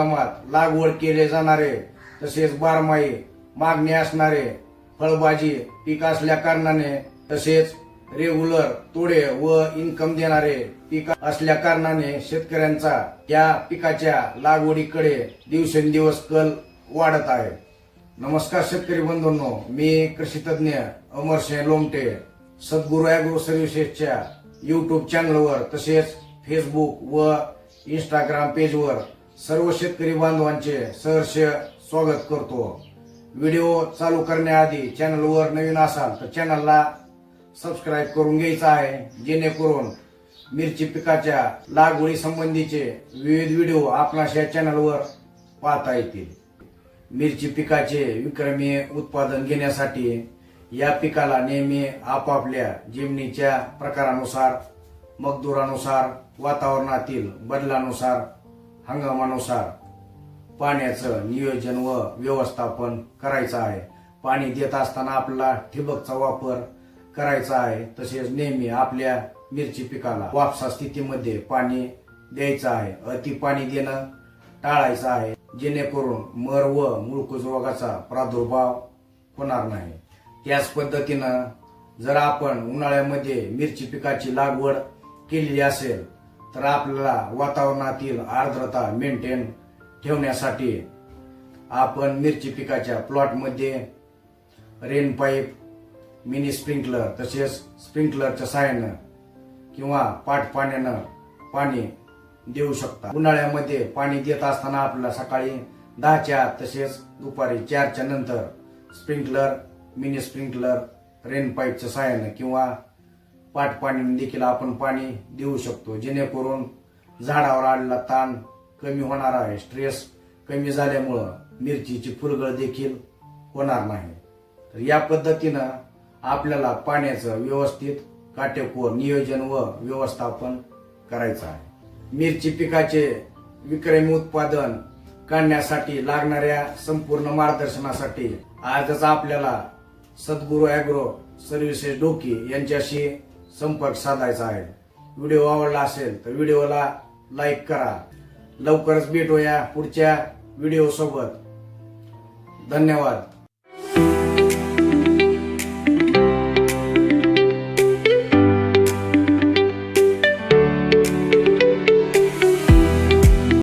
हंगामात लागवड केले जाणारे तसेच बारमाही मागणी असणारे फळभाजी पीक असल्या कारणाने तसेच रेग्युलर तोडे व इन्कम देणारे पीक असल्या कारणाने शेतकऱ्यांचा या पिकाच्या लागवडीकडे दिवसेंदिवस कल वाढत आहे। नमस्कार शेतकरी बंधूंनो, मी कृषी तज्ञ अमरसिंह लोमटे सद्गुरू ॲग्रो सर्व्हिसेसच्या YouTube चॅनलवर तसेच फेसबुक व इंस्टाग्राम पेजवर सर्व शेतकरी बांधवांचे सहर्ष स्वागत करतो। व्हिडिओ चालू करण्याआधी चॅनलवर नवीन असाल तर चॅनलला सबस्क्राईब करून घ्यायचं आहे, जेणेकरून मिरची पिकाच्या लागवडी संबंधीचे विविध व्हिडिओ आपणास या चॅनलवर पाहता येतील। मिरची पिकाचे विक्रमी उत्पादन घेण्यासाठी या पिकाला नेहमी आपापल्या जमिनीच्या प्रकारानुसार, मजदुरानुसार, वातावरणातील बदलानुसार, हंगामानुसार पाण्याचं नियोजन व व्यवस्थापन करायचं आहे। पाणी देत असताना आपल्याला ठिबकचा वापर करायचा आहे। तसेच नेहमी आपल्या मिरची पिकाला वापसा स्थितीमध्ये पाणी द्यायचं आहे। अति पाणी देणं टाळायचं आहे, जेणेकरून मर व मुळकुज रोगाचा प्रादुर्भाव होणार नाही। त्याच पद्धतीनं जर आपण उन्हाळ्यामध्ये मिरची पिकाची लागवड केलेली असेल तर आपल्याला वातावरणातील आर्द्रता मेंटेन ठेवण्यासाठी आपण मिरची पिकाच्या प्लॉटमध्ये रेन पाईप, मिनी स्प्रिंकलर तसेच स्प्रिंकलरच्या सहाय्यानं किंवा पाटपाण्यानं पाणी देऊ शकता। उन्हाळ्यामध्ये पाणी देत असताना आपल्याला सकाळी 10च्या आत तसेच दुपारी 4च्या नंतर स्प्रिंकलर, मिनी स्प्रिंकलर, रेन पाईपच्या सहाय्यानं किंवा पाटपाण्याने देखील आपण पाणी देऊ शकतो, जेणेकरून झाडावर आलेला ताण कमी होणार आहे। स्ट्रेस कमी झाल्यामुळं मिरचीची फुलगळ देखील होणार नाही। तर या पद्धतीनं आपल्याला पाण्याचं व्यवस्थित काटेकोर नियोजन व व्यवस्थापन करायचं आहे। मिरची पिकाचे विक्रमी उत्पादन काढण्यासाठी लागणाऱ्या संपूर्ण मार्गदर्शनासाठी आजच आपल्याला सद्गुरू ॲग्रो सर्व्हिसेस डोकी यांच्याशी संपर्क साधायचा आहे। व्हिडिओ आवडला असेल तर व्हिडिओला लाईक करा। लवकरच भेटूया पुढच्या व्हिडिओ सोबत। धन्यवाद।